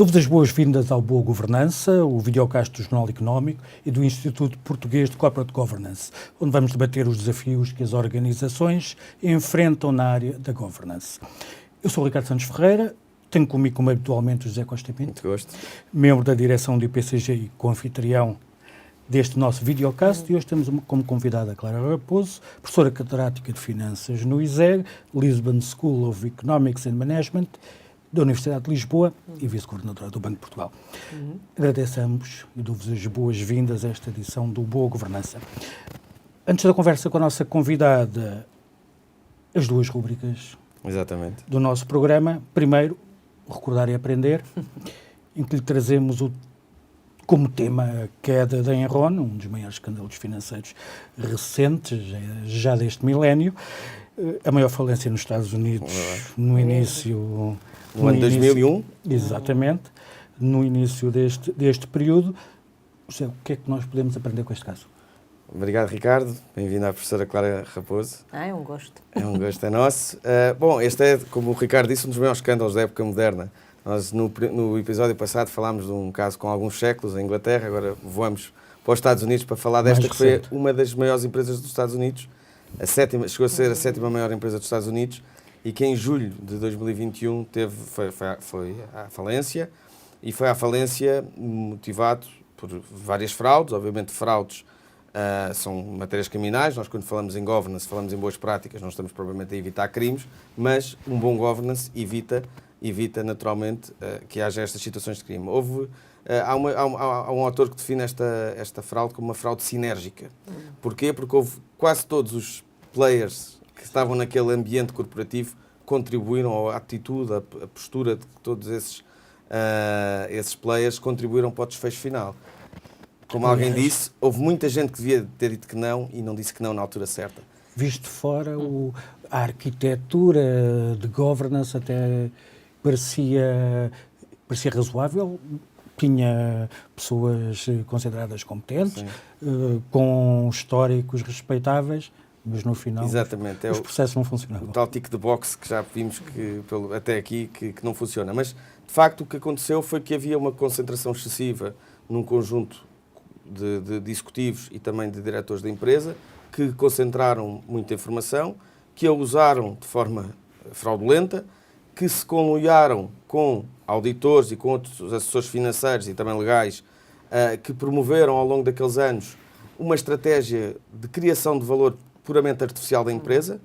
Dou-vos as boas-vindas ao Boa Governança, o videocast do Jornal Económico e do Instituto Português de Corporate Governance, onde vamos debater os desafios que as organizações enfrentam na área da governance. Eu sou o Ricardo Santos Ferreira, tenho comigo, como habitualmente, o José Costa Pinto. Muito gosto. Membro da direção do IPCG e co-anfitrião deste nosso videocast, e hoje temos como convidada a Clara Raposo, professora catedrática de Finanças no ISEG, Lisbon School of Economics and Management, da Universidade de Lisboa e vice-coordenadora do Banco de Portugal. Agradeço a ambos e dou-vos as boas-vindas a esta edição do Boa Governança. Antes da conversa com a nossa convidada, as duas rúbricas Exatamente. do nosso programa. Primeiro, Recordar e Aprender, em que lhe trazemos como tema a queda da Enron, um dos maiores escândalos financeiros recentes, já deste milénio, a maior falência nos Estados Unidos no início... No ano 2001? Exatamente, no início deste período. José, o que é que nós podemos aprender com este caso? Obrigado, Ricardo. Bem-vindo à professora Clara Raposo. É um gosto. É um gosto, é nosso. Bom, este é, como o Ricardo disse, um dos maiores escândalos da época moderna. Nós, no episódio passado, falámos de um caso com alguns séculos, em Inglaterra, agora voamos para os Estados Unidos para falar desta, que foi uma das maiores empresas dos Estados Unidos, chegou a ser a sétima maior empresa dos Estados Unidos, e que em julho de 2021 foi à falência, e foi à falência motivado por várias fraudes. Obviamente, fraudes são matérias criminais. Nós, quando falamos em governance, falamos em boas práticas, não estamos propriamente a evitar crimes, mas um bom governance evita naturalmente que haja estas situações de crime. Há um autor que define esta fraude como uma fraude sinérgica. Porquê? Porque houve quase todos os players que estavam naquele ambiente corporativo contribuíram, à atitude, a postura de todos esses players contribuíram para o desfecho final. Como alguém disse, houve muita gente que devia ter dito que não e não disse que não na altura certa. Visto de fora, a arquitetura de governance até parecia razoável, tinha pessoas consideradas competentes, com históricos respeitáveis, mas no final exatamente, os processos não funcionavam. O tal tick the box que já vimos até aqui que não funciona. Mas, de facto, o que aconteceu foi que havia uma concentração excessiva num conjunto de executivos e também de diretores da empresa que concentraram muita informação, que a usaram de forma fraudulenta, que se conluiaram com auditores e com outros assessores financeiros e também legais, que promoveram ao longo daqueles anos uma estratégia de criação de valor puramente artificial da empresa.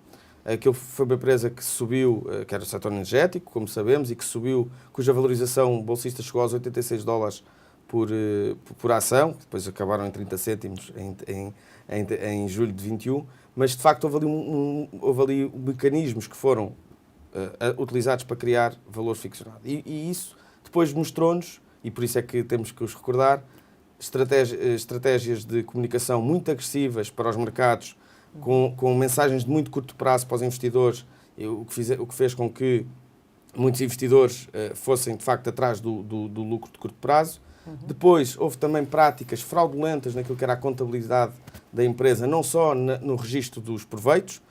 Que foi uma empresa que subiu, que era o setor energético, como sabemos, e que subiu, cuja valorização bolsista chegou aos $86 por ação, que depois acabaram em 30 cêntimos em julho de 21, mas de facto houve ali mecanismos que foram utilizados para criar valor ficcionado. E isso depois mostrou-nos, e por isso é que temos que os recordar, estratégias de comunicação muito agressivas para os mercados, com mensagens de muito curto prazo para os investidores, o que fez com que muitos investidores fossem de facto atrás do lucro de curto prazo. Depois houve também práticas fraudulentas naquilo que era a contabilidade da empresa, não só no registro dos proveitos,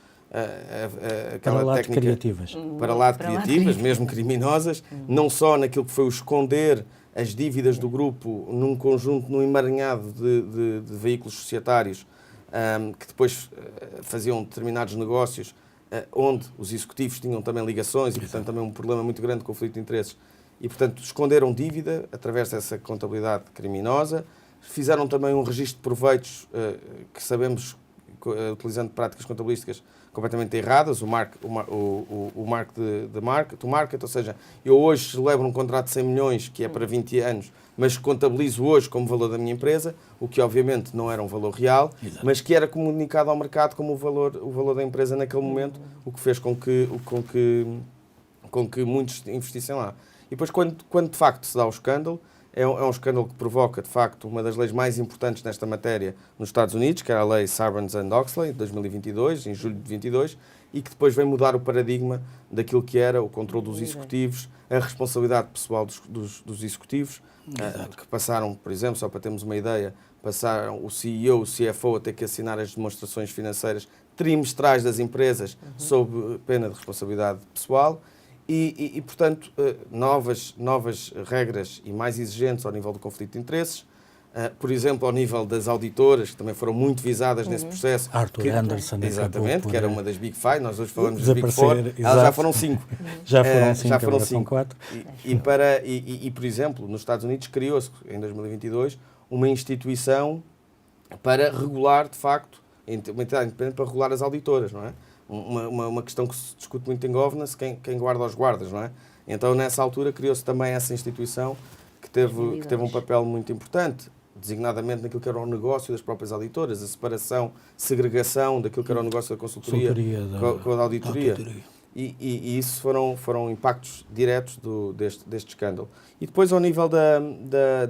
aquela técnica para lá de criativas, mesmo criminosas, não só naquilo que foi o esconder as dívidas do grupo num emaranhado de veículos societários, que depois faziam determinados negócios, onde os executivos tinham também ligações e, portanto, também um problema muito grande de conflito de interesses. E, portanto, esconderam dívida através dessa contabilidade criminosa. Fizeram também um registro de proveitos que sabemos, utilizando práticas contabilísticas completamente erradas, o mark to market, ou seja, eu hoje celebro um contrato de 100 milhões, que é para 20 anos, mas contabilizo hoje como valor da minha empresa, o que obviamente não era um valor real, mas que era comunicado ao mercado como o valor da empresa naquele momento, o que fez com que muitos investissem lá. E depois, quando de facto se dá o escândalo, é um escândalo que provoca, de facto, uma das leis mais importantes nesta matéria nos Estados Unidos, que era a lei Sarbanes-Oxley, de 2022, em julho de 22, e que depois vem mudar o paradigma daquilo que era o controle dos executivos, a responsabilidade pessoal dos executivos, que passaram, por exemplo, só para termos uma ideia, passaram o CEO, o CFO a ter que assinar as demonstrações financeiras trimestrais das empresas sob pena de responsabilidade pessoal. Portanto, novas regras e mais exigentes ao nível do conflito de interesses. Por exemplo, ao nível das auditoras, que também foram muito visadas nesse processo. Arthur Anderson. Exatamente, que era uma das Big Five. Nós hoje falamos das Big Four. Elas já foram 5. Já foram 5, já foram são 4. Por exemplo, nos Estados Unidos criou-se, em 2022, uma instituição para regular, de facto, uma entidade independente para regular as auditoras, não é? Uma questão que se discute muito em governance, quem guarda os guardas, não é? Então, nessa altura, criou-se também essa instituição que teve um papel muito importante, designadamente naquilo que era o negócio das próprias auditoras, a separação, segregação daquilo que era o negócio da consultoria com a auditoria. E isso foram impactos diretos deste escândalo. E depois, ao nível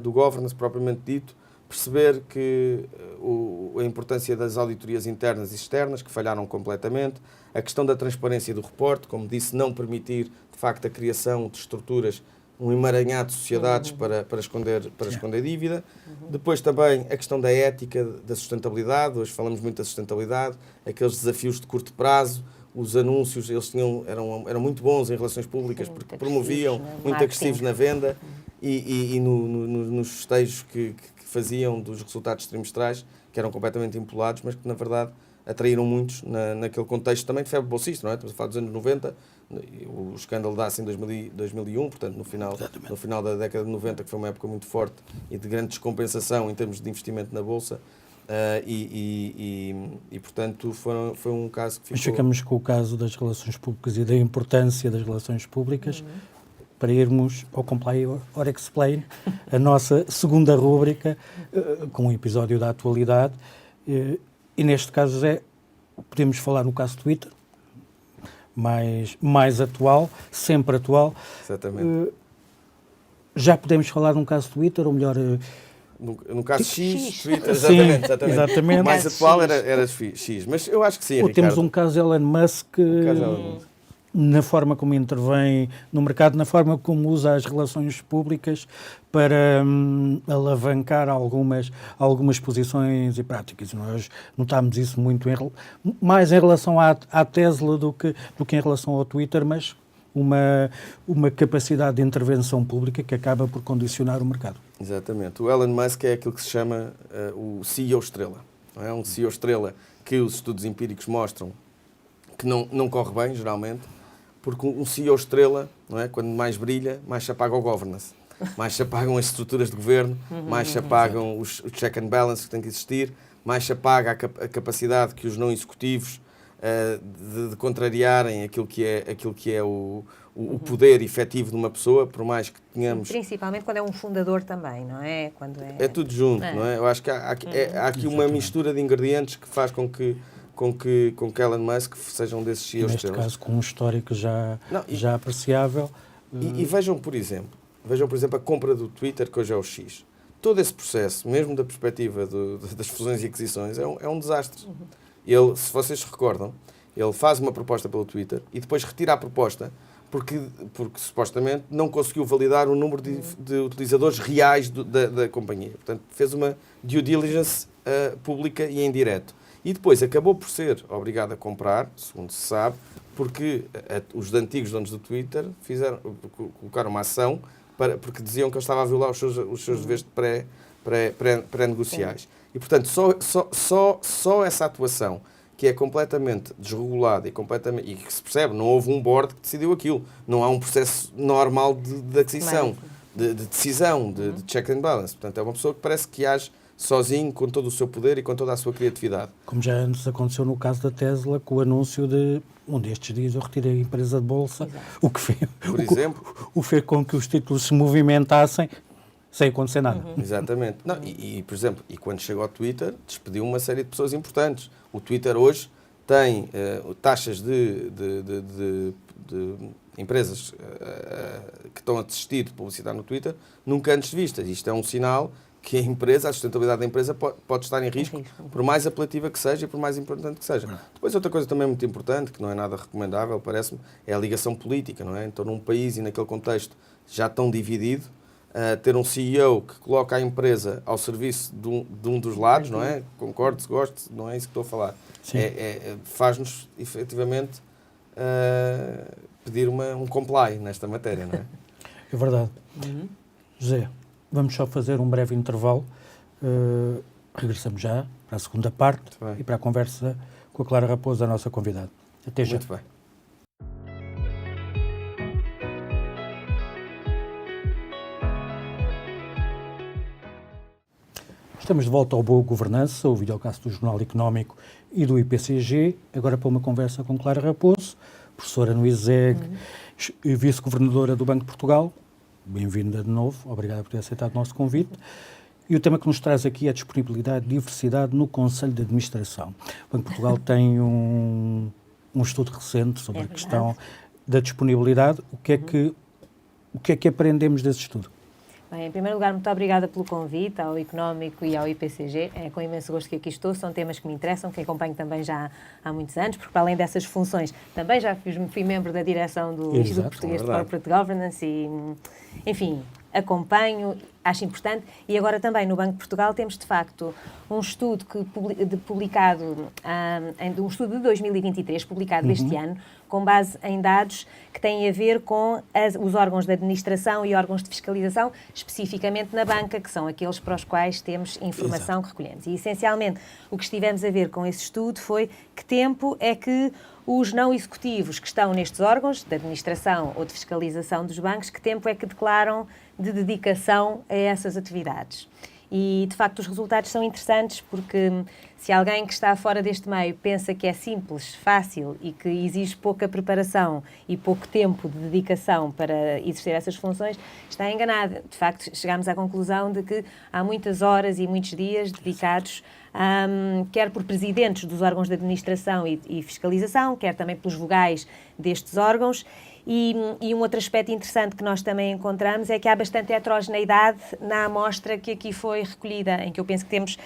do governance propriamente dito, perceber que a importância das auditorias internas e externas, que falharam completamente, a questão da transparência do reporte, como disse, não permitir, de facto, a criação de estruturas, um emaranhado de sociedades para esconder dívida. Depois também a questão da ética, da sustentabilidade, hoje falamos muito da sustentabilidade, aqueles desafios de curto prazo, os anúncios, eles eram muito bons em relações públicas, porque promoviam, muito agressivos na venda e nos festejos que faziam dos resultados trimestrais, que eram completamente empolados, mas que na verdade atraíram muitos naquele contexto também de febre bolsista, não é? Estamos a falar dos anos 90, o escândalo dá-se em 2001, portanto no final da década de 90, que foi uma época muito forte e de grande descompensação em termos de investimento na Bolsa, portanto foi um caso que ficou... Mas ficamos com o caso das relações públicas e da importância das relações públicas para irmos ao Comply or Explain, a nossa segunda rúbrica, com um episódio da atualidade. E neste caso podemos falar no caso Twitter, mais atual, sempre atual. Exatamente. Já podemos falar num caso Twitter, ou melhor... No caso X, Twitter, exatamente. O mais atual era X, mas eu acho que sim, Ricardo. Temos um caso Elon Musk... na forma como intervém no mercado, na forma como usa as relações públicas para alavancar algumas posições e práticas. Nós notámos isso muito mais em relação à Tesla do que em relação ao Twitter, mas uma capacidade de intervenção pública que acaba por condicionar o mercado. Exatamente. O Elon Musk é aquilo que se chama o CEO estrela. Não é? Um CEO estrela que os estudos empíricos mostram que não corre bem, geralmente, porque um CEO estrela, não é? Quando mais brilha, mais se apaga o governance, mais se apagam as estruturas de governo, mais se apagam os check and balance que têm que existir, mais se apaga a capacidade que os não executivos de contrariarem aquilo que é o poder efetivo de uma pessoa, por mais que tenhamos... Principalmente quando é um fundador também, não é? É tudo junto, não é? Eu acho que há aqui uma mistura de ingredientes que faz com que Elon Musk seja um desses CEOs. Neste caso, com um histórico já apreciável. E vejam, por exemplo, a compra do Twitter, que hoje é o X. Todo esse processo, mesmo da perspectiva das fusões e aquisições, é um desastre. Ele, se vocês se recordam, ele faz uma proposta pelo Twitter e depois retira a proposta porque supostamente não conseguiu validar o número de utilizadores reais da companhia. Portanto, fez uma due diligence pública e em direto. E depois acabou por ser obrigado a comprar, segundo se sabe, porque os antigos donos do Twitter colocaram uma ação porque diziam que ele estava a violar os seus deveres pré-negociais. E, portanto, só essa atuação, que é completamente desregulada e que se percebe, não houve um board que decidiu aquilo. Não há um processo normal de aquisição, de decisão, de check and balance. Portanto, é uma pessoa que parece que age sozinho, com todo o seu poder e com toda a sua criatividade. Como já antes aconteceu no caso da Tesla, com o anúncio de um destes dias eu retirei a empresa de bolsa, o que fez com que os títulos se movimentassem sem acontecer nada. Exatamente. Não, por exemplo, quando chegou ao Twitter, despediu uma série de pessoas importantes. O Twitter hoje tem taxas de empresas que estão a desistir de publicidade no Twitter nunca antes vistas. Isto é um sinal que a sustentabilidade da empresa pode estar em risco, por mais apelativa que seja e por mais importante que seja. Depois, outra coisa também muito importante, que não é nada recomendável, parece-me, é a ligação política, não é? Então, num país e naquele contexto já tão dividido, ter um CEO que coloca a empresa ao serviço de um dos lados, não é? Concordo, se gosto, não é isso que estou a falar. Faz-nos, efetivamente, pedir um comply nesta matéria, não é? É verdade. José, vamos só fazer um breve intervalo. Regressamos já para a segunda parte e para a conversa com a Clara Raposo, a nossa convidada. Até já. Muito bem. Estamos de volta ao Boa Governança, o videocast do Jornal Económico e do IPCG, agora para uma conversa com Clara Raposo, professora no ISEG e vice-governadora do Banco de Portugal. Bem-vinda de novo, obrigada por ter aceitado o nosso convite. E o tema que nos traz aqui é a disponibilidade e diversidade no Conselho de Administração. O Banco de Portugal tem um estudo recente sobre a questão da disponibilidade. O que é que aprendemos desse estudo? Bem, em primeiro lugar, muito obrigada pelo convite ao Económico e ao IPCG. É com imenso gosto que aqui estou. São temas que me interessam, que acompanho também já há muitos anos, porque para além dessas funções, também já fui membro da direção do Instituto Português de Corporate Governance e, enfim, acompanho, acho importante. E agora também no Banco de Portugal temos, de facto, um estudo publicado, um estudo de 2023, publicado este ano, com base em dados que têm a ver com os órgãos de administração e órgãos de fiscalização, especificamente na banca, que são aqueles para os quais temos informação que recolhemos. E, essencialmente, o que estivemos a ver com esse estudo foi que tempo é que os não executivos que estão nestes órgãos de administração ou de fiscalização dos bancos, que tempo é que declaram de dedicação a essas atividades. E, de facto, os resultados são interessantes porque se alguém que está fora deste meio pensa que é simples, fácil e que exige pouca preparação e pouco tempo de dedicação para exercer essas funções, está enganado. De facto, chegámos à conclusão de que há muitas horas e muitos dias dedicados quer por presidentes dos órgãos de administração e fiscalização, quer também pelos vogais destes órgãos. E um outro aspecto interessante que nós também encontramos é que há bastante heterogeneidade na amostra que aqui foi recolhida, em que eu penso que temos,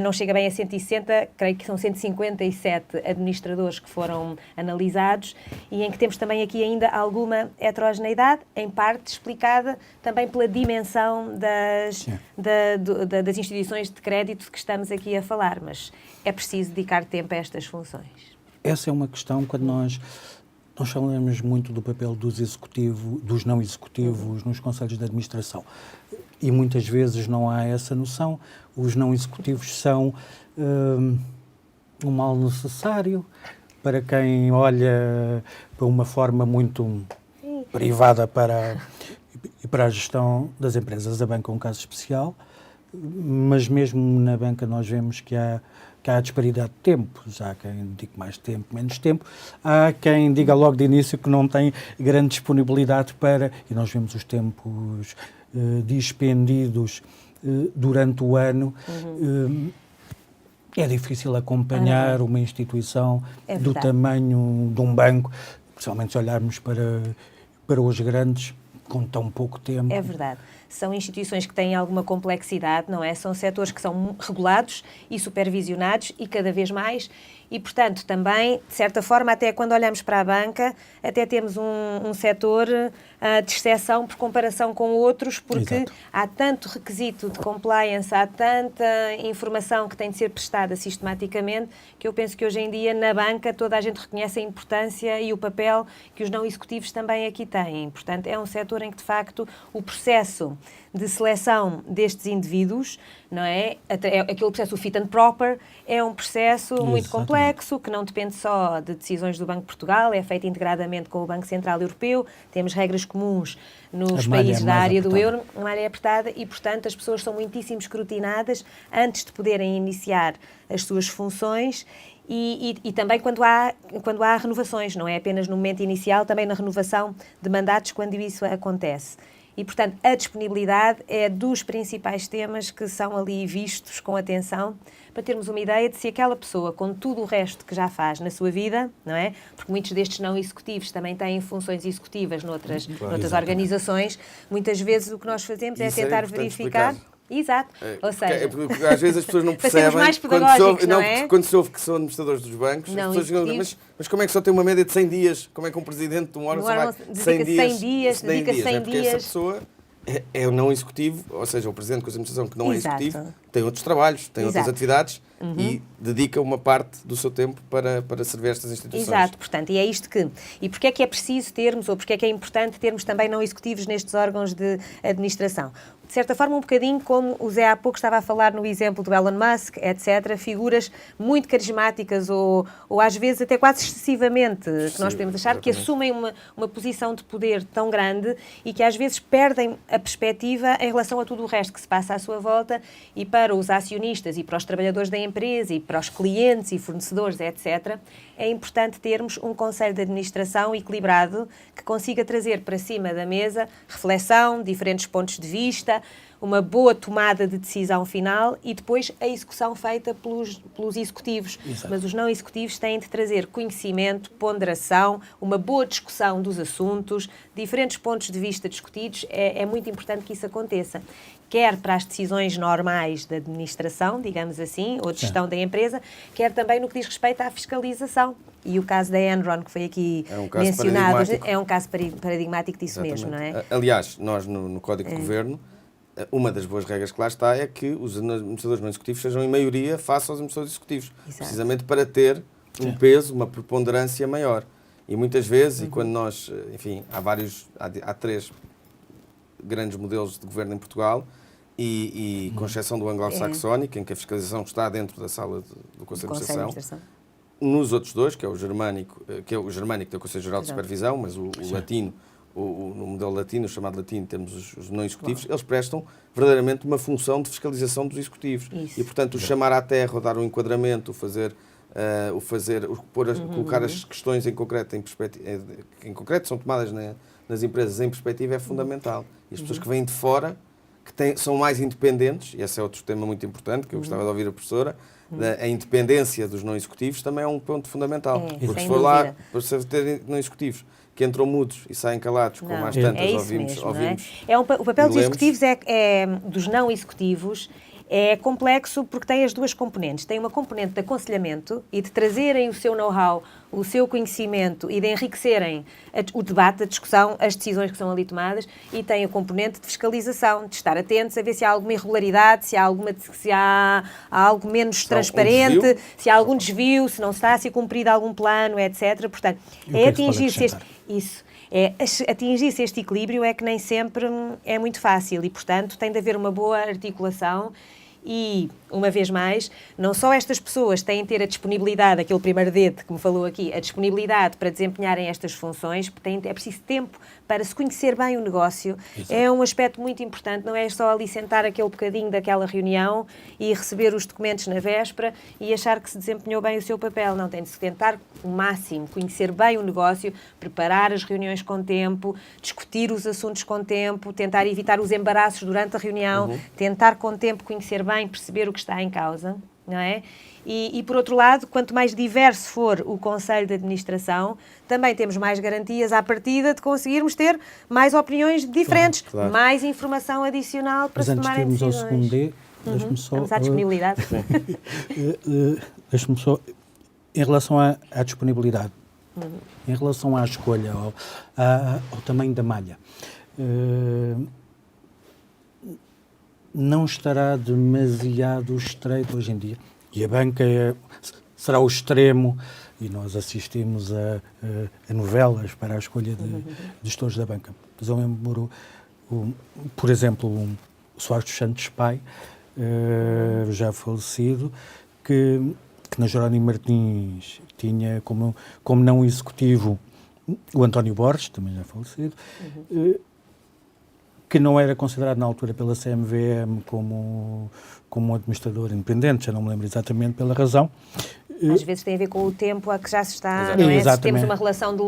não chega bem a 160, creio que são 157 administradores que foram analisados e em que temos também aqui ainda alguma heterogeneidade, em parte explicada também pela dimensão das instituições de crédito que estamos aqui a falar, mas é preciso dedicar tempo a estas funções. Essa é uma questão quando nós falamos muito do papel dos não executivos nos conselhos de administração e muitas vezes não há essa noção. Os não executivos são um mal necessário para quem olha para uma forma muito privada para a gestão das empresas. A banca é um caso especial, mas mesmo na banca nós vemos que há disparidade de tempos. Há quem dedique mais tempo, menos tempo. Há quem diga logo de início que não tem grande disponibilidade para... E nós vemos os tempos dispendidos durante o ano. É difícil acompanhar uma instituição do tamanho de um banco, principalmente se olharmos para os grandes, com tão pouco tempo. É verdade. São instituições que têm alguma complexidade, não é? São setores que são regulados e supervisionados e cada vez mais e, portanto, também, de certa forma, até quando olhamos para a banca, até temos um setor de exceção por comparação com outros, porque há tanto requisito de compliance, há tanta informação que tem de ser prestada sistematicamente, que eu penso que hoje em dia, na banca, toda a gente reconhece a importância e o papel que os não executivos também aqui têm. Portanto, é um setor em que, de facto, o processo de seleção destes indivíduos, não é? Aquele processo, o fit and proper, é um processo muito complexo, que não depende só de decisões do Banco de Portugal, é feito integradamente com o Banco Central Europeu, temos regras comuns nos países da área do euro, uma área apertada e, portanto, as pessoas são muitíssimo escrutinadas antes de poderem iniciar as suas funções e também quando há renovações, não é apenas no momento inicial, também na renovação de mandatos quando isso acontece. E, portanto, a disponibilidade é dos principais temas que são ali vistos com atenção para termos uma ideia de se aquela pessoa, com tudo o resto que já faz na sua vida, não é? Porque muitos destes não executivos também têm funções executivas noutras organizações, muitas vezes o que nós fazemos é tentar verificar... Exato. Ou seja, porque às vezes as pessoas não percebem mais pedagógicos, não é? Quando se ouve que são administradores dos bancos, as pessoas dizem, mas como é que só tem uma média de 100 dias? Como é que um presidente de um órgão só vai 100 dias? Dedica 100 porque dias. essa pessoa é o não executivo, ou seja, o presidente da administração que não é executivo, tem outros trabalhos, tem outras Exato. atividades e dedica uma parte do seu tempo para servir estas instituições. Exato, portanto, e é isto que... E porquê é que é preciso termos, ou porquê é que é importante termos também não executivos nestes órgãos de administração? De certa forma, um bocadinho como o Zé há pouco estava a falar no exemplo do Elon Musk, etc., figuras muito carismáticas ou às vezes até quase excessivamente, que nós podemos achar, que assumem uma posição de poder tão grande e que às vezes perdem a perspectiva em relação a tudo o resto que se passa à sua volta, e para os acionistas e para os trabalhadores da empresa e para os clientes e fornecedores, etc., é importante termos um conselho de administração equilibrado que consiga trazer para cima da mesa reflexão, diferentes pontos de vista, uma boa tomada de decisão final e depois a execução feita pelos executivos. Exato. Mas os não executivos têm de trazer conhecimento, ponderação, uma boa discussão dos assuntos, diferentes pontos de vista discutidos. É muito importante que isso aconteça. Quer para as decisões normais da administração, digamos assim, ou de gestão da empresa, quer também no que diz respeito à fiscalização. E o caso da Enron, que foi aqui mencionado, é um caso paradigmático disso mesmo, não é? Aliás, nós no Código de Governo, uma das boas regras que lá está é que os administradores não executivos sejam em maioria face aos administradores executivos. Exato. Precisamente para ter um peso, uma preponderância maior. E muitas vezes, e quando nós, enfim, há 3 grandes modelos de governo em Portugal, e com exceção do anglo-saxónico, em que a fiscalização está dentro da sala do Conselho de Administração, nos outros 2, que é o germânico, tem o Conselho Geral de Supervisão, mas o latino, no modelo latino, chamado latino, temos os não executivos, eles prestam verdadeiramente uma função de fiscalização dos executivos. Isso. E, portanto, o chamar à terra, ou dar um enquadramento, colocar as questões em concreto, em concreto são tomadas nas empresas em perspectiva, é fundamental. E as pessoas que vêm de fora, são mais independentes, e esse é outro tema muito importante, que eu gostava de ouvir a professora, a independência dos não executivos também é um ponto fundamental. Porque se for lá, para você ter não executivos que entram mudos e saem calados, como às tantas ouvimos. O papel dos executivos dos não executivos é complexo porque tem as 2 componentes. Tem uma componente de aconselhamento e de trazerem o seu know-how, o seu conhecimento e de enriquecerem o debate, a discussão, as decisões que são ali tomadas, e tem a componente de fiscalização, de estar atentos a ver se há alguma irregularidade, se há algo menos transparente, se há algum desvio, se não está a ser cumprido algum plano, etc. Portanto, atingir-se este equilíbrio é que nem sempre é muito fácil e, portanto, tem de haver uma boa articulação e, uma vez mais, não só estas pessoas têm de ter a disponibilidade, aquele primeiro dedo que me falou aqui, a disponibilidade para desempenharem estas funções, é preciso tempo para se conhecer bem o negócio. Exato. É um aspecto muito importante, não é só ali sentar aquele bocadinho daquela reunião e receber os documentos na véspera e achar que se desempenhou bem o seu papel. Não, tem de se tentar o máximo, conhecer bem o negócio, preparar as reuniões com tempo, discutir os assuntos com tempo, tentar evitar os embaraços durante a reunião, tentar com tempo conhecer bem, perceber o que está em causa, não é? E, por outro lado, quanto mais diverso for o Conselho de Administração, também temos mais garantias à partida de conseguirmos ter mais opiniões diferentes, claro. Mais informação adicional para se tomarem decisões. Mas antes de irmos ao segundo D, deixe-me só... Vamos à disponibilidade. Deixe-me só... Em relação à disponibilidade, em relação à escolha, ao tamanho da malha, não estará demasiado estreito hoje em dia. E a banca será o extremo, e nós assistimos a novelas para a escolha de gestores da banca. Mas eu lembro, por exemplo, o Soares dos Santos Pai, já falecido, que na Jerónimo Martins tinha como não executivo o António Borges, também já falecido, que não era considerado na altura pela CMVM como um administrador independente, já não me lembro exatamente pela razão. Às vezes tem a ver com o tempo a que já se está, não é? Se temos uma relação de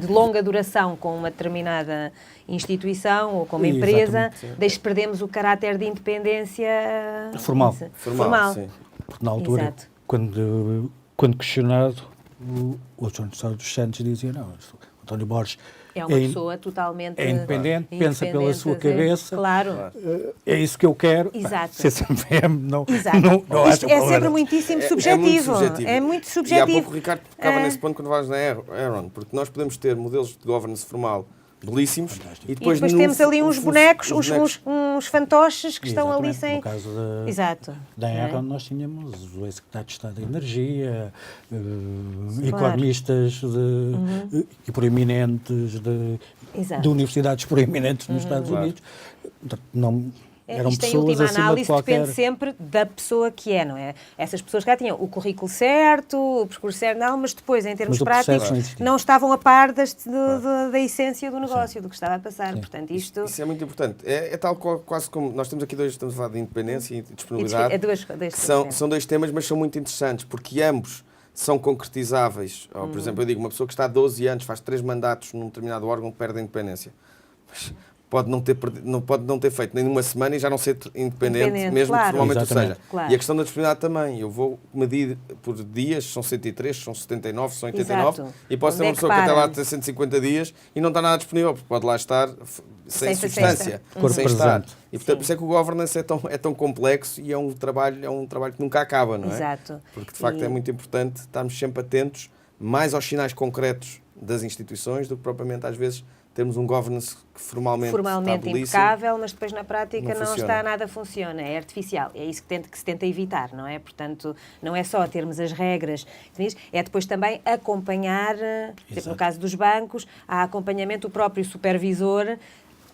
longa duração com uma determinada instituição ou com uma empresa, perdemos o caráter de independência formal. Sim. Porque na altura, quando questionado, o João dos Santos dizia, não, António Borges é uma pessoa totalmente... É independente, pensa pela sua cabeça. Claro. É isso que eu quero. Exato. Não Isto é sempre muitíssimo subjetivo. É muito subjetivo. E há pouco o Ricardo tocava nesse ponto quando falas na Enron, porque nós podemos ter modelos de governance formal belíssimos. Fantástico. E depois, temos ali uns bonecos, os uns fantoches que estão ali Exatamente. sem... No caso Exato. da Não é? Enron, nós tínhamos o ex-secretário de Estado da Energia, Claro. economistas e proeminentes Exato. de universidades proeminentes nos Estados Unidos. Portanto, não, eram Isto, em pessoas última acima de análise, qualquer... depende sempre da pessoa que é, não é? Essas pessoas cá tinham o currículo certo, o percurso certo, não, mas depois, em termos Mas o processo práticos, não existia. não estavam a par da essência do negócio, do que estava a passar. Portanto, isto... Isso é muito importante. É tal quase como... Nós temos aqui estamos a falar de independência e disponibilidade, É dois são dois temas, mas são muito interessantes, porque ambos são concretizáveis. Ou, por exemplo, eu digo, uma pessoa que está há 12 anos, faz 3 mandatos num determinado órgão, perde a independência. Mas pode não ter feito nem numa semana e já não ser independente, mesmo claro. que formalmente o seja. Exatamente. Claro. E a questão da disponibilidade também. Eu vou medir por dias, são 103, são 79, são 89, Exato. e posso Onde ter é uma que pessoa que até lá para? tem 150 dias e não está nada disponível, porque pode lá estar sem Sem substância, Corpo sem estar. presente. E portanto, por isso é que o governance é tão complexo e é um trabalho que nunca acaba, não é? Exato. Porque de facto é muito importante estarmos sempre atentos mais aos sinais concretos das instituições do que propriamente às vezes termos um governance que formalmente está belíssimo. impecável, mas depois na prática Não não funciona. está, nada funciona, é artificial. É isso que se tenta evitar, não é? Portanto, não é só termos as regras, é depois também acompanhar, no caso dos bancos, há acompanhamento do próprio supervisor,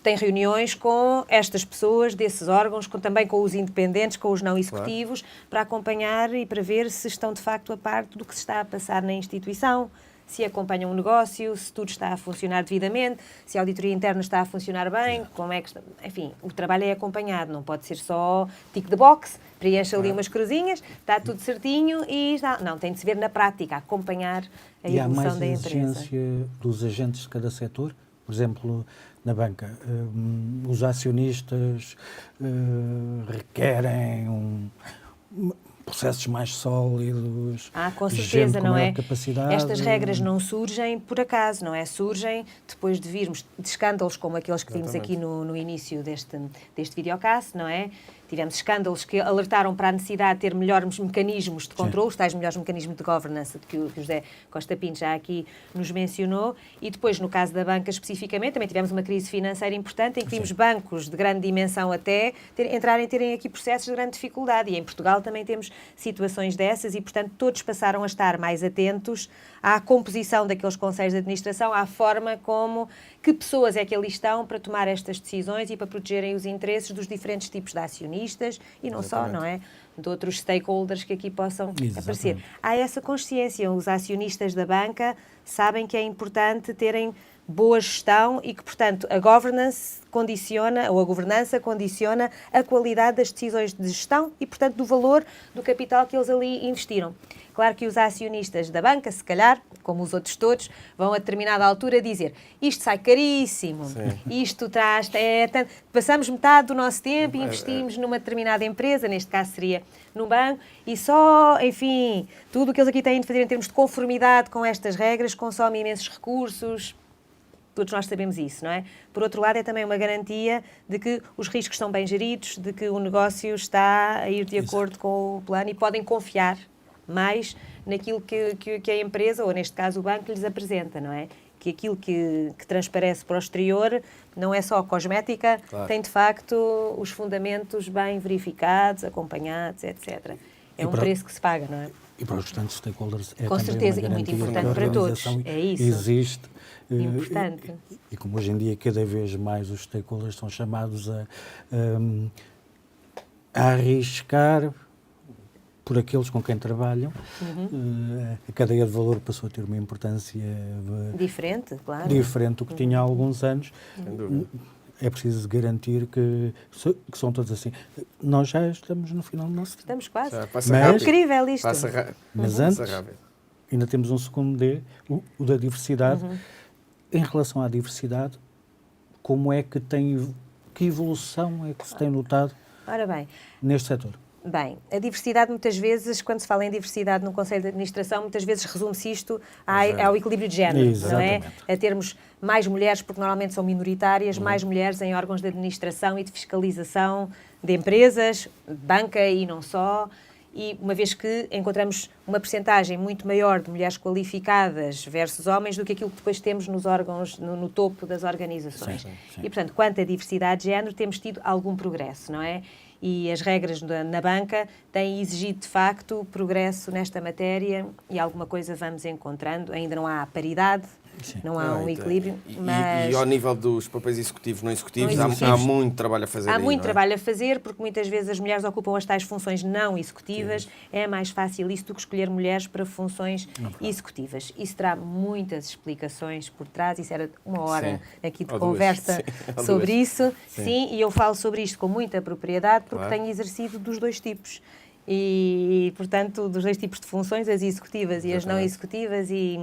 tem reuniões com estas pessoas, desses órgãos, também com os independentes, com os não executivos, para acompanhar e para ver se estão de facto a par do que se está a passar na instituição, se acompanham o negócio, se tudo está a funcionar devidamente, se a auditoria interna está a funcionar bem, como é que está... Enfim, o trabalho é acompanhado, não pode ser só tick the box, preenche ali umas cruzinhas, está tudo certinho e está... Não, tem de se ver na prática, acompanhar a E há evolução mais da empresa. exigência dos agentes de cada setor? Por exemplo, na banca, os acionistas requerem processos mais sólidos, Com gente certeza, com não maior é? capacidade. Estas regras não surgem por acaso, não é? Surgem depois de virmos de escândalos como aqueles que vimos aqui no início deste videocast, não é? Tivemos escândalos que alertaram para a necessidade de ter melhores mecanismos de controle, os tais melhores mecanismos de governance que o José Costa Pinto já aqui nos mencionou, e depois, no caso da banca especificamente, também tivemos uma crise financeira importante em que vimos bancos de grande dimensão até terem aqui processos de grande dificuldade, e em Portugal também temos situações dessas e, portanto, todos passaram a estar mais atentos à composição daqueles conselhos de administração, à forma como, que pessoas é que ali estão para tomar estas decisões e para protegerem os interesses dos diferentes tipos de acionistas e não só, não é? De outros stakeholders que aqui possam aparecer. Há essa consciência, os acionistas da banca sabem que é importante terem boa gestão e que, portanto, a governance condiciona, ou a governança condiciona a qualidade das decisões de gestão e, portanto, do valor do capital que eles ali investiram. Claro que os acionistas da banca, se calhar, como os outros todos, vão a determinada altura dizer isto sai caríssimo, isto traz... passamos metade do nosso tempo e investimos numa determinada empresa, neste caso seria num banco, e só, enfim, tudo o que eles aqui têm de fazer em termos de conformidade com estas regras consome imensos recursos. Todos nós sabemos isso, não é? Por outro lado, é também uma garantia de que os riscos estão bem geridos, de que o negócio está a ir de acordo com o plano e podem confiar mais naquilo que a empresa, ou neste caso o banco, lhes apresenta, não é? Que aquilo que transparece para o exterior não é só cosmética, tem de facto os fundamentos bem verificados, acompanhados, etc. É um preço que se paga, não é? E para os restantes stakeholders é Com também certeza, uma e muito garantia importante que a para todos. organização É isso. existe. Importante. E como hoje em dia cada vez mais os stakeholders são chamados a arriscar por aqueles com quem trabalham, a cadeia de valor passou a ter uma importância diferente, claro. diferente do que tinha há alguns anos. Sem dúvida. É preciso garantir que são todos assim. Nós já estamos no final do nosso tempo. Estamos quase. Passa Mas- rápido. Incrível isto. Mas Passa antes, rápido. ainda temos um segundo D, o da diversidade. Em relação à diversidade, como é que que evolução é que se tem notado Ora bem, neste setor? Bem, a diversidade muitas vezes, quando se fala em diversidade no Conselho de Administração, muitas vezes resume-se isto ao equilíbrio de género, não é? Exatamente. A termos mais mulheres, porque normalmente são minoritárias, mais mulheres em órgãos de administração e de fiscalização de empresas, banca e não só, E uma vez que encontramos uma percentagem muito maior de mulheres qualificadas versus homens do que aquilo que depois temos nos órgãos, no topo das organizações. Sim. E, portanto, quanto à diversidade de género, temos tido algum progresso, não é? E as regras na banca têm exigido, de facto, progresso nesta matéria e alguma coisa vamos encontrando. Ainda não há paridade, não há um equilíbrio. E ao nível dos papéis executivos, não executivos, Não executivos, há muito trabalho a fazer. há aí, muito não é? trabalho a fazer, porque muitas vezes as mulheres ocupam as tais funções não executivas. É mais fácil isso do que escolher mulheres para funções executivas. Isso terá muitas explicações por trás. Isso era uma hora aqui de Ou duas. conversa Ou sobre duas. isso. Sim, e eu falo sobre isto com muita propriedade, porque Claro. tenho exercido dos dois tipos. E, portanto, dos dois tipos de funções, as executivas e as não executivas, e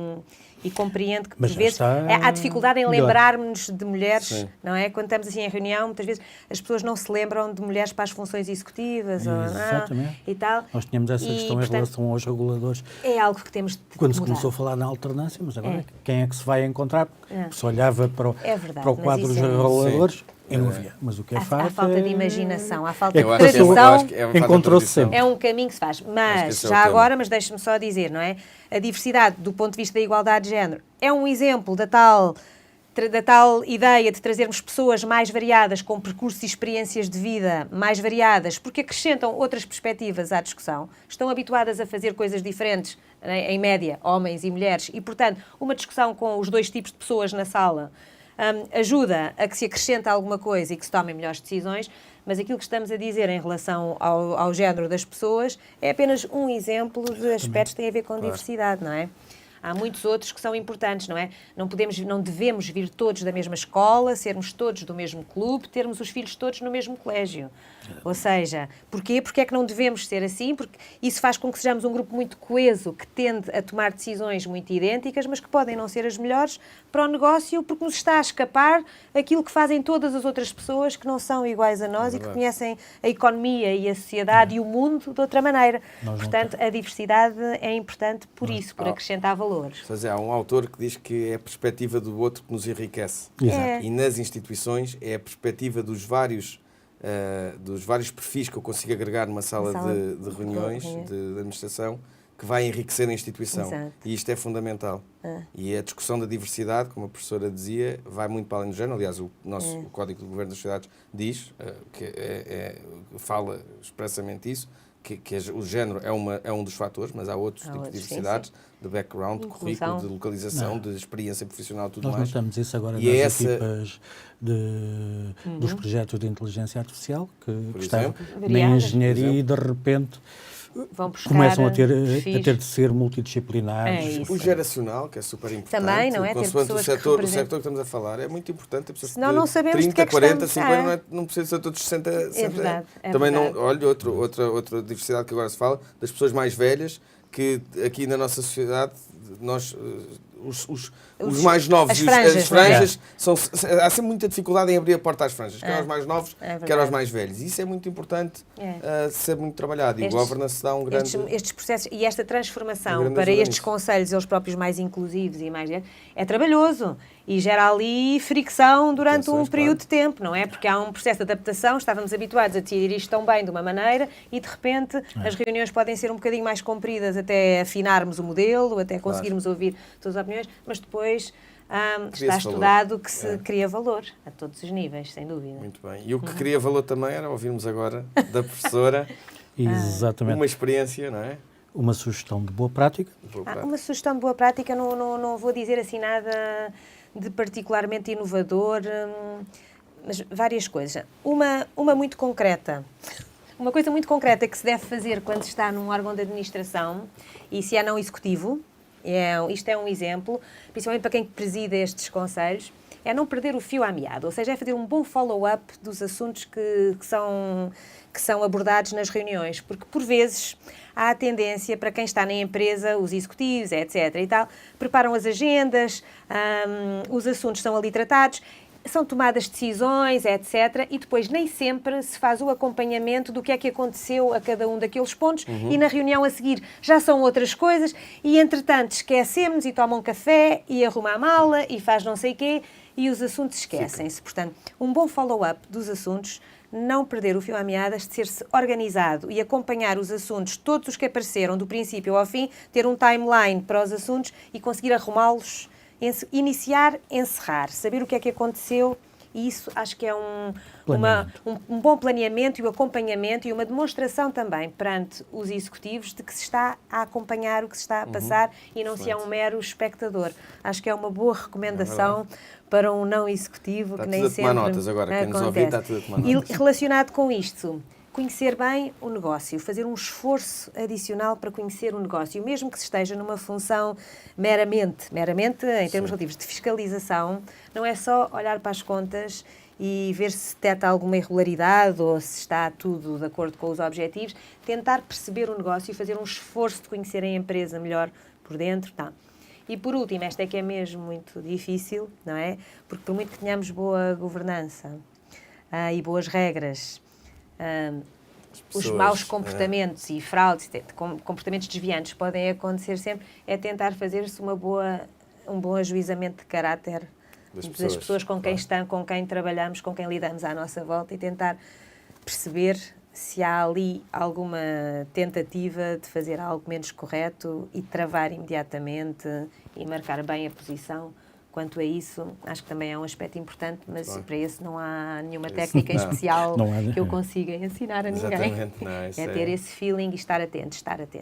compreendo que, por Mas já vezes, está há dificuldade em melhor. lembrarmos de mulheres, Sim. não é? Quando estamos assim em reunião, muitas vezes as pessoas não se lembram de mulheres para as funções executivas Exatamente. e tal. Nós tínhamos essa E, questão em portanto, relação aos reguladores. É algo que temos de Quando se mudar. começou a falar na alternância, mas agora quem é que se vai encontrar? É. Se olhava para o, É verdade, para o mas quadro dos isso é- reguladores e não havia. Mas o que é Há facto falta é... de imaginação, há falta É de que a acho que pessoa tradição. acho que é uma falta de encontrou-se tradição. sempre. É um caminho que se faz. Acho que Mas, esse é o já tema. agora, mas deixe-me só dizer, não é? A diversidade, do ponto de vista da igualdade de género, é um exemplo da tal ideia de trazermos pessoas mais variadas, com percursos e experiências de vida mais variadas, porque acrescentam outras perspectivas à discussão. Estão habituadas a fazer coisas diferentes, né, em média, homens e mulheres, e, portanto, uma discussão com os dois tipos de pessoas na sala ajuda a que se acrescente alguma coisa e que se tomem melhores decisões, mas aquilo que estamos a dizer em relação ao género das pessoas é apenas um exemplo de aspectos que têm a ver com diversidade, não é? Há muitos outros que são importantes, não é? Não devemos vir todos da mesma escola, sermos todos do mesmo clube, termos os filhos todos no mesmo colégio. Ou seja, porquê? Porque é que não devemos ser assim? Porque isso faz com que sejamos um grupo muito coeso, que tende a tomar decisões muito idênticas, mas que podem não ser as melhores para o negócio, porque nos está a escapar aquilo que fazem todas as outras pessoas que não são iguais a nós e que conhecem a economia e a sociedade e o mundo de outra maneira. Portanto, a diversidade é importante por isso, por acrescentar valores. Quer dizer, há um autor que diz que é a perspectiva do outro que nos enriquece. Exato. E nas instituições é a perspectiva dos vários perfis que eu consigo agregar numa sala de reuniões de administração que vai enriquecer a instituição. Exato. E isto é fundamental. E a discussão da diversidade, como a professora dizia, vai muito para além do género. Aliás, o Código do Governo das Sociedades diz, fala expressamente isso, que o género é um dos fatores, mas há outros tipos de diversidades, de background, de Inclusão. currículo, de localização, de experiência profissional, tudo Nós mais. notamos isso agora E nas essa- equipas dos projetos de inteligência artificial, que estão exemplo? na Variadas. engenharia e de repente Vão buscar começam a ter perfis. de ser multidisciplinares. É isso. O geracional, que é super importante, Também, não é? Ter consoante pessoas o que setor representem. que estamos a falar, é muito importante. Senão não sabemos de 30, que é que 40, estamos. 50, não precisa ser todos 60. verdade, é Também verdade. não, olha, outra diversidade que agora se fala, das pessoas mais velhas, que aqui na nossa sociedade, nós, os mais novos as e franjas, as não é? franjas, há sempre muita dificuldade em abrir a porta às franjas, quer aos mais novos, verdade. quer aos mais velhos. Isso é muito importante ser muito trabalhado. E o governance dá um grande... Estes processos e esta Um transformação grande para ajuda estes nisso. conselhos, eles próprios mais inclusivos e mais... é trabalhoso e gera ali fricção durante Tensões, um período claro. de tempo, não é? Porque há um processo de adaptação, estávamos habituados a decidir isto tão bem de uma maneira e, de repente, as reuniões podem ser um bocadinho mais compridas até afinarmos o modelo, até conseguirmos ouvir todas as opiniões, mas depois está valor. estudado que se cria valor a todos os níveis, sem dúvida. Muito bem. E o que cria valor também era ouvirmos agora da professora Exatamente. uma experiência, não é? Uma sugestão de boa prática. Boa prática. Uma sugestão de boa prática, não vou dizer assim nada de particularmente inovador, mas várias coisas. Uma muito concreta. Uma coisa muito concreta que se deve fazer quando se está num órgão de administração e se é não executivo, isto é um exemplo, principalmente para quem preside estes conselhos, é não perder o fio à meada, ou seja, é fazer um bom follow-up dos assuntos que são abordados nas reuniões, porque por vezes há a tendência para quem está na empresa, os executivos, etc. e tal, preparam as agendas, os assuntos são ali tratados, são tomadas decisões, etc. E depois nem sempre se faz o acompanhamento do que é que aconteceu a cada um daqueles pontos e na reunião a seguir já são outras coisas e, entretanto, esquecemos e toma um café e arruma a mala e faz não sei quê e os assuntos esquecem-se. Portanto, um bom follow-up dos assuntos não perder o fio à meada, de ser-se organizado e acompanhar os assuntos, todos os que apareceram, do princípio ao fim, ter um timeline para os assuntos e conseguir arrumá-los, iniciar, encerrar, saber o que é que aconteceu. E isso acho que é um bom planeamento e o acompanhamento e uma demonstração também perante os executivos de que se está a acompanhar o que se está a passar e não se é um mero espectador. Acho que é uma boa recomendação para um não executivo Está que nem tudo a tomar sempre notas agora. Quem nos acontece. ouvir está tudo a tomar notas. E relacionado com isto, conhecer bem o negócio, fazer um esforço adicional para conhecer o negócio, mesmo que se esteja numa função meramente em termos relativos de fiscalização, não é só olhar para as contas e ver se detecta alguma irregularidade ou se está tudo de acordo com os objetivos, tentar perceber o negócio e fazer um esforço de conhecer a empresa melhor por dentro. Tá. E por último, esta é que é mesmo muito difícil, não é? Porque por muito que tenhamos boa governança e boas regras, os maus comportamentos e fraudes, comportamentos desviantes podem acontecer sempre, é tentar fazer-se um bom ajuizamento de caráter das pessoas com quem estamos, com quem trabalhamos, com quem lidamos à nossa volta e tentar perceber se há ali alguma tentativa de fazer algo menos correto e travar imediatamente e marcar bem a posição. Quanto a isso, acho que também é um aspecto importante, mas para isso não há nenhuma técnica em especial que eu consiga ensinar a ninguém. Exatamente, não, é ter esse feeling e estar atento.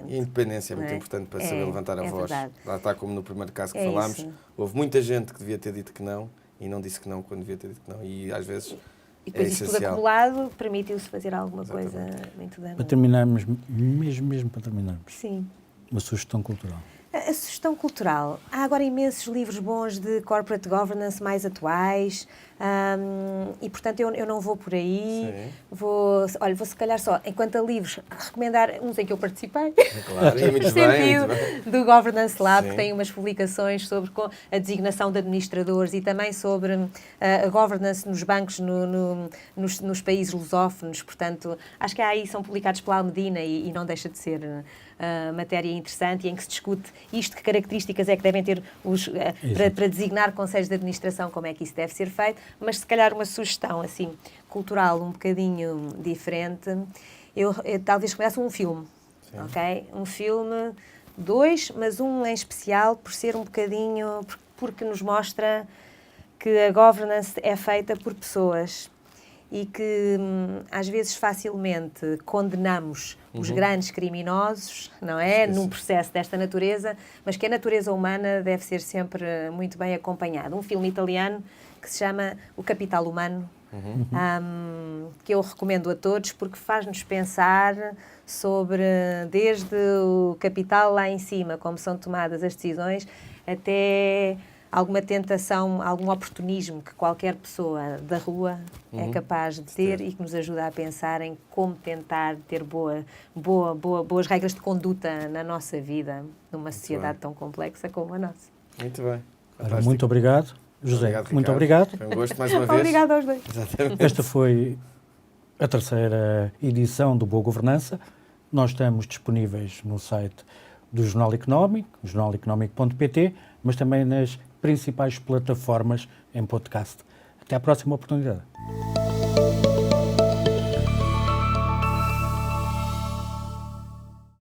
E a independência é muito importante para saber levantar a voz. Verdade. Lá está, como no primeiro caso que falámos, houve muita gente que devia ter dito que não e não disse que não quando devia ter dito que não. E às vezes e depois isso tudo acumulado permitiu-se fazer alguma coisa muito danosa. Para terminarmos, mesmo para terminarmos, sim, uma sugestão cultural. A sugestão cultural. Há agora imensos livros bons de corporate governance mais atuais e, portanto, eu não vou por aí. Vou se calhar só, enquanto a livros, recomendar uns em que eu participei. Claro, e muito bem, do Governance Lab, Sim. que tem umas publicações sobre a designação de administradores e também sobre a governance nos bancos nos países lusófonos. Portanto, acho que aí são publicados pela Almedina e não deixa de ser matéria interessante e em que se discute isto, que características é que devem ter para designar conselhos de administração, como é que isso deve ser feito, mas se calhar uma sugestão assim cultural um bocadinho diferente, eu talvez comece um filme, ok? Um filme, mas um em especial por ser um bocadinho, porque nos mostra que a governance é feita por pessoas e que às vezes facilmente condenamos os grandes criminosos, não é? Num processo desta natureza, mas que a natureza humana deve ser sempre muito bem acompanhada. Um filme italiano que se chama O Capital Humano, que eu recomendo a todos porque faz-nos pensar sobre, desde o capital lá em cima, como são tomadas as decisões, até alguma tentação, algum oportunismo que qualquer pessoa da rua é capaz de ter e que nos ajuda a pensar em como tentar ter boas regras de conduta na nossa vida, numa sociedade tão complexa como a nossa. Muito bem. Ora, muito obrigado. José, muito obrigado. Foi um gosto mais uma vez. Obrigada aos dois. Exatamente. Esta foi a terceira edição do Boa Governança. Nós estamos disponíveis no site do Jornal Económico, jornaleconómico.pt, mas também nas principais plataformas em podcast. Até à próxima oportunidade.